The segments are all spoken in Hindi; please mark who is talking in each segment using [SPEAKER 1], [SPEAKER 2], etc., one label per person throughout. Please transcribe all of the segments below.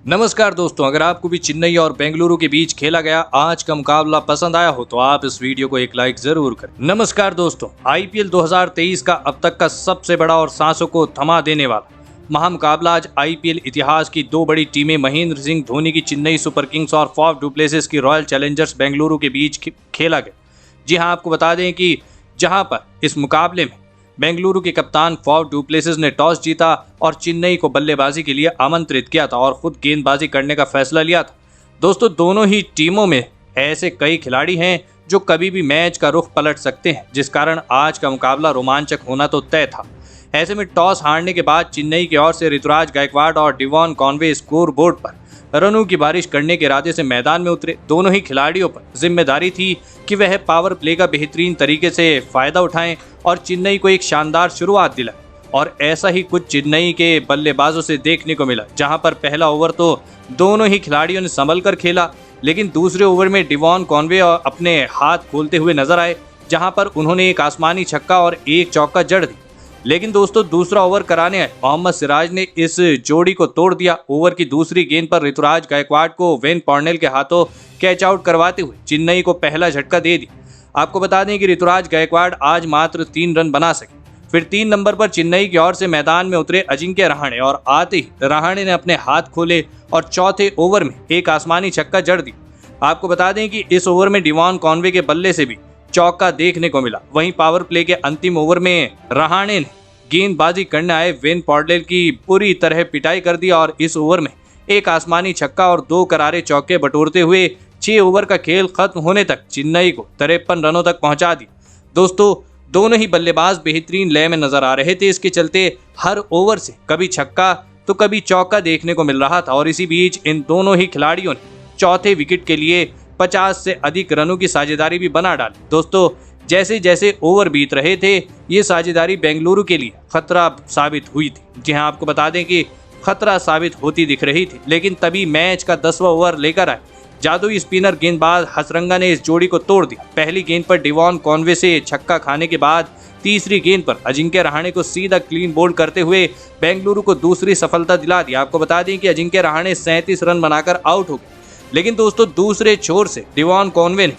[SPEAKER 1] नमस्कार दोस्तों, अगर आपको भी चेन्नई और बेंगलुरु के बीच खेला गया आज का मुकाबला पसंद आया हो तो आप इस वीडियो को एक लाइक जरूर करें। नमस्कार दोस्तों, आईपीएल 2023 का अब तक का सबसे बड़ा और सांसों को थमा देने वाला महामुकाबला आज आईपीएल इतिहास की दो बड़ी टीमें महेंद्र सिंह धोनी की चेन्नई सुपर किंग्स और फॉफ डु प्लेसिस की रॉयल चैलेंजर्स बेंगलुरु के बीच खेला गया। जी हां, आपको बता दें कि जहां पर इस मुकाबले में बेंगलुरु के कप्तान फॉफ डु प्लेसिस ने टॉस जीता और चेन्नई को बल्लेबाजी के लिए आमंत्रित किया था और खुद गेंदबाजी करने का फैसला लिया था। दोस्तों, दोनों ही टीमों में ऐसे कई खिलाड़ी हैं जो कभी भी मैच का रुख पलट सकते हैं, जिस कारण आज का मुकाबला रोमांचक होना तो तय था। ऐसे में टॉस हारने के बाद चेन्नई की ओर से ऋतुराज गायकवाड़ और डिवॉन कॉनवे स्कोर बोर्ड पर रनों की बारिश करने के इरादे से मैदान में उतरे। दोनों ही खिलाड़ियों पर जिम्मेदारी थी कि वह पावर प्ले का बेहतरीन तरीके से फायदा उठाएं और चेन्नई को एक शानदार शुरुआत दिलाएं। और ऐसा ही कुछ चेन्नई के बल्लेबाजों से देखने को मिला, जहां पर पहला ओवर तो दोनों ही खिलाड़ियों ने संभल कर खेला, लेकिन दूसरे ओवर में डिवॉन कॉनवे अपने हाथ खोलते हुए नजर आए, जहां पर उन्होंने एक आसमानी छक्का और एक चौका जड़ दी। लेकिन दोस्तों, दूसरा ओवर कराने आए मोहम्मद सिराज ने इस जोड़ी को तोड़ दिया। ओवर की दूसरी गेंद पर ऋतुराज गायकवाड़ को वेन पॉर्नेल के हाथों कैच आउट करवाते हुए चेन्नई को पहला झटका दे दिया। आपको बता दें कि ऋतुराज गायकवाड़ आज मात्र 3 रन बना सके। फिर 3 नंबर पर चेन्नई की ओर से मैदान में उतरे अजिंक्य रहाणे और आते ही रहाणे ने अपने हाथ खोले और चौथे ओवर में एक आसमानी छक्का जड़ दी। आपको बता दें कि इस ओवर में डिवॉन कॉनवे के बल्ले से भी चौका देखने को मिला। वहीं पावर प्ले के अंतिम ओवर में रहाणे ने गेंदबाजी करने आए वेन पॉर्नेल की पूरी तरह पिटाई कर दी और इस ओवर में एक आसमानी छक्का और 2 करारे चौके बटोरते हुए 6 ओवर का खेल खत्म होने तक चेन्नई को 53 रनों तक पहुंचा दिया। दोस्तों, दोनों ही बल्लेबाज बेहतरीन लय में नजर आ रहे थे। इसके चलते हर ओवर से कभी छक्का तो कभी चौका देखने को मिल रहा था और इसी बीच इन दोनों ही खिलाड़ियों ने चौथे विकेट के लिए 50 से अधिक रनों की साझेदारी भी बना डाली। दोस्तों, जैसे जैसे ओवर बीत रहे थे ये साझेदारी बेंगलुरु के लिए खतरा साबित हुई थी। जी हां, आपको बता दें कि खतरा साबित होती दिख रही थी, लेकिन तभी मैच का 10वां ओवर लेकर आए जादुई स्पिनर गेंदबाज हसरंगा ने इस जोड़ी को तोड़ दिया। पहली गेंद पर डिवॉन कॉनवे से छक्का खाने के बाद तीसरी गेंद पर अजिंक्य रहाणे को सीधा क्लीन बोल्ड करते हुए बेंगलुरु को दूसरी सफलता दिला दी। आपको बता दें कि अजिंक्य रहाणे 37 रन बनाकर आउट हो गए, लेकिन दोस्तों दूसरे छोर से डिवॉन कॉनवे ने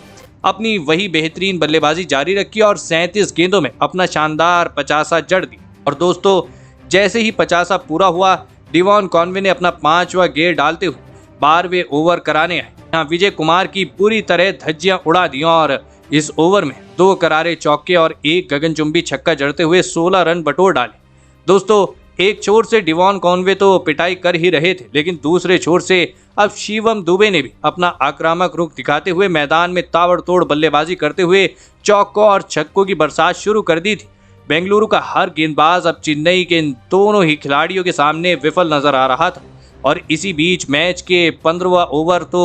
[SPEAKER 1] अपनी वही बेहतरीन बल्लेबाजी जारी रखी और 37 गेंदों में अपना शानदार 50 जड़ दी। और दोस्तों, जैसे ही 50 पूरा हुआ डिवॉन कॉनवे ने अपना 5वां गेयर डालते हुए 12वें ओवर कराने आए। यहाँ विजय कुमार की पूरी तरह धज्जियां उड़ा दी और इस ओवर में 2 करारे चौके और एक गगनचुंबी छक्का जड़ते हुए 16 रन बटोर डाले। दोस्तों, एक छोर से डिवॉन कॉनवे तो पिटाई कर ही रहे थे, लेकिन दूसरे छोर से अब शिवम दुबे ने भी अपना आक्रामक रुख दिखाते हुए मैदान में ताबड़तोड़ बल्लेबाजी करते हुए चौकों और छक्कों की बरसात शुरू कर दी थी। बेंगलुरु का हर गेंदबाज अब चेन्नई के इन दोनों ही खिलाड़ियों के सामने विफल नजर आ रहा था और इसी बीच मैच के 15वां ओवर तो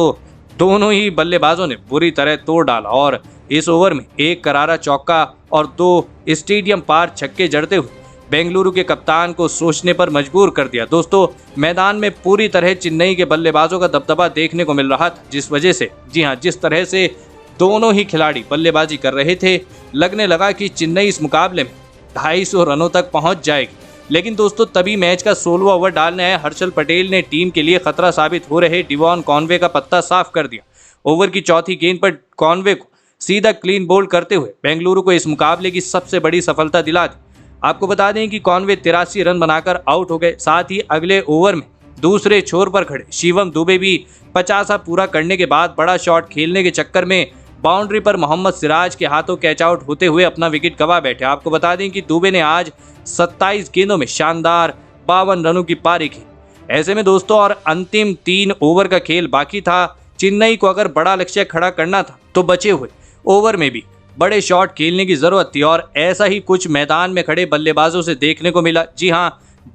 [SPEAKER 1] दोनों ही बल्लेबाजों ने बुरी तरह तोड़ डाला और इस ओवर में एक करारा चौका और 2 स्टेडियम पार छक्के जड़ते हुए बेंगलुरु के कप्तान को सोचने पर मजबूर कर दिया। दोस्तों, मैदान में पूरी तरह चेन्नई के बल्लेबाजों का दबदबा देखने को मिल रहा था, जिस वजह से जिस तरह से दोनों ही खिलाड़ी बल्लेबाजी कर रहे थे, लगने लगा कि चेन्नई इस मुकाबले में 250 रनों तक पहुंच जाएगी। लेकिन दोस्तों, तभी मैच का 16वां ओवर डालने आए हर्षल पटेल ने टीम के लिए खतरा साबित हो रहे डिवॉन कॉनवे का पत्ता साफ कर दिया। ओवर की चौथी गेंद पर कॉनवे को सीधा क्लीन बोल्ड करते हुए बेंगलुरु को इस मुकाबले की सबसे बड़ी सफलता दिला दी। आपको बता दें कि कॉनवे 83 रन बनाकर आउट हो गए। साथ ही अगले ओवर में दूसरे छोर पर खड़े शिवम दुबे भी 50 पूरा करने के बाद बड़ा शॉट खेलने के चक्कर में बाउंड्री पर मोहम्मद सिराज के हाथों कैच आउट होते हुए अपना विकेट गंवा बैठे। आपको बता दें कि दुबे ने आज 27 गेंदों में शानदार 52 रनों की पारी की। ऐसे में दोस्तों, और अंतिम 3 ओवर का खेल बाकी था। चेन्नई को अगर बड़ा लक्ष्य खड़ा करना था तो बचे हुए ओवर में भी बड़े शॉट खेलने की जरूरत थी और ऐसा ही कुछ मैदान में खड़े बल्लेबाजों से देखने को मिला। जी हां,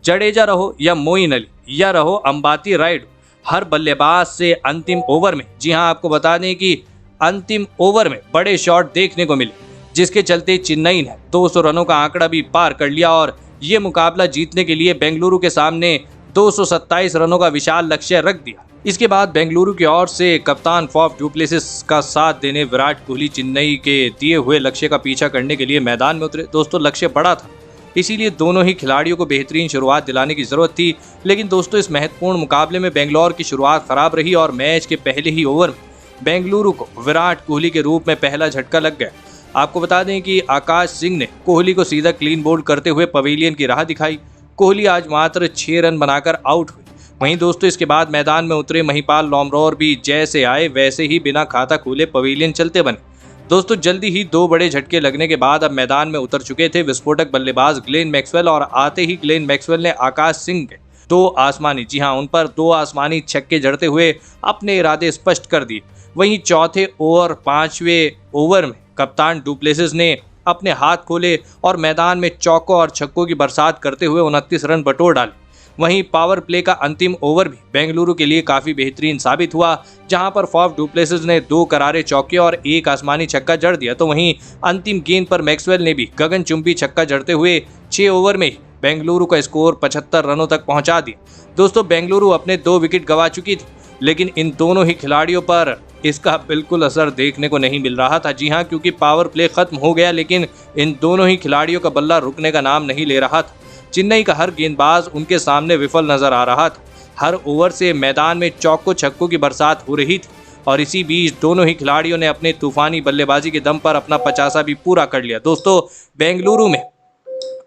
[SPEAKER 1] जडेजा रहो या मोइन अली या रहो अंबाती रायडू, हर बल्लेबाज से अंतिम ओवर में आपको बता दें कि अंतिम ओवर में बड़े शॉट देखने को मिले, जिसके चलते चेन्नई ने 200 रनों का आंकड़ा भी पार कर लिया और ये मुकाबला जीतने के लिए बेंगलुरु के सामने 227 रनों का विशाल लक्ष्य रख दिया। इसके बाद बेंगलुरु की ओर से कप्तान फॉफ डु प्लेसिस का साथ देने विराट कोहली चेन्नई के दिए हुए लक्ष्य का पीछा करने के लिए मैदान में उतरे। दोस्तों, लक्ष्य बड़ा था इसीलिए दोनों ही खिलाड़ियों को बेहतरीन शुरुआत दिलाने की जरूरत थी। लेकिन दोस्तों इस महत्वपूर्ण मुकाबले में बेंगलोर की शुरुआत खराब रही और मैच के पहले ही ओवर में बेंगलुरु को विराट कोहली के रूप में पहला झटका लग गया। आपको बता दें कि आकाश सिंह ने कोहली को सीधा क्लीन बोल्ड करते हुए पवेलियन की राह दिखाई। कोहली आज मात्र 6 रन बनाकर आउट हुए। वहीं दोस्तों इसके बाद मैदान में उतरे महिपाल लॉमरोर भी जैसे आए वैसे ही बिना खाता खोले पवेलियन चलते बने। दोस्तों जल्दी ही 2 बड़े झटके लगने के बाद अब मैदान में उतर चुके थे विस्फोटक बल्लेबाज ग्लेन मैक्सवेल और आते ही ग्लेन मैक्सवेल ने आकाश सिंह के 2 आसमानी छक्के जड़ते हुए अपने इरादे स्पष्ट कर दिए। वहीं चौथे और 5वें ओवर में कप्तान डुप्लेसिस ने अपने हाथ खोले और मैदान में चौकों और छक्कों की बरसात करते हुए 29 रन बटोर डाले। वहीं पावर प्ले का अंतिम ओवर भी बेंगलुरु के लिए काफी बेहतरीन साबित हुआ, जहां पर फॉफ डुप्लेसिस ने 2 करारे चौके और 1 आसमानी छक्का जड़ दिया। तो वहीं अंतिम गेंद पर मैक्सवेल ने भी गगनचुंबी छक्का जड़ते हुए 6 ओवर में बेंगलुरु का स्कोर 75 रनों तक पहुंचा दिया। दोस्तों बेंगलुरु अपने 2 विकेट गंवा चुकी थी, लेकिन इन दोनों ही खिलाड़ियों पर इसका बिल्कुल असर देखने को नहीं मिल रहा था। जी हाँ, क्योंकि पावर प्ले खत्म हो गया, लेकिन इन दोनों ही खिलाड़ियों का बल्ला रुकने का नाम नहीं ले रहा था। चेन्नई का हर गेंदबाज उनके सामने विफल नजर आ रहा था। हर ओवर से मैदान में चौकों छक्कों की बरसात हो रही थी और इसी बीच दोनों ही खिलाड़ियों ने अपने तूफानी बल्लेबाजी के दम पर अपना 50 भी पूरा कर लिया। दोस्तों बेंगलुरु में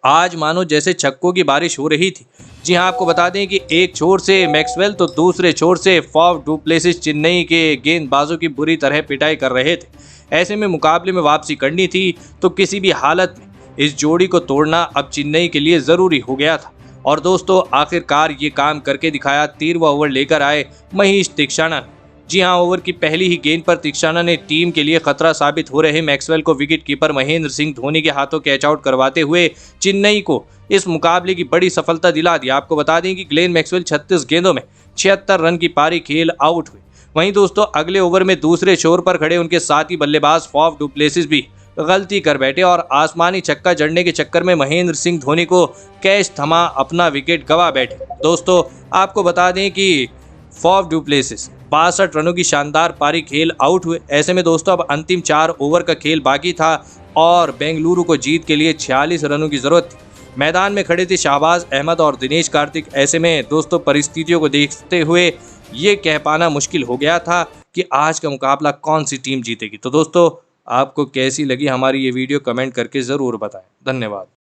[SPEAKER 1] आज मानो जैसे छक्कों की बारिश हो रही थी। जी हाँ, आपको बता दें कि एक छोर से मैक्सवेल तो दूसरे छोर से फॉफ डुप्लेसिस चेन्नई के गेंदबाजों की बुरी तरह पिटाई कर रहे थे। ऐसे में मुकाबले में वापसी करनी थी तो किसी भी हालत में इस जोड़ी को तोड़ना अब चेन्नई के लिए जरूरी हो गया था। और दोस्तों आखिरकार ये काम करके दिखाया। 13वां ओवर लेकर आए महेश तीक्षाणा। जी हाँ, ओवर की पहली ही गेंद पर तीक्षाणा ने टीम के लिए खतरा साबित हो रहे मैक्सवेल को विकेट कीपर महेंद्र सिंह धोनी के हाथों कैच आउट करवाते हुए चेन्नई को इस मुकाबले की बड़ी सफलता दिला दी। आपको बता दें कि ग्लेन मैक्सवेल 36 गेंदों में 76 रन की पारी खेल आउट हुए। वहीं दोस्तों अगले ओवर में दूसरे छोर पर खड़े उनके साथी बल्लेबाज फॉफ डुप्लेसिस भी गलती कर बैठे और आसमानी छक्का जड़ने के चक्कर में महेंद्र सिंह धोनी को कैच थमा अपना विकेट गंवा बैठे। दोस्तों आपको बता दें कि फॉफ डुप्लेसिस 62 रनों की शानदार पारी खेल आउट हुए। ऐसे में दोस्तों अब अंतिम 4 ओवर का खेल बाकी था और बेंगलुरु को जीत के लिए 46 रनों की जरूरत थी। मैदान में खड़े थे शाहबाज अहमद और दिनेश कार्तिक। ऐसे में दोस्तों परिस्थितियों को देखते हुए ये कह पाना मुश्किल हो गया था कि आज का मुकाबला कौन सी टीम जीतेगी। तो दोस्तों आपको कैसी लगी हमारी ये वीडियो कमेंट करके ज़रूर बताएं। धन्यवाद।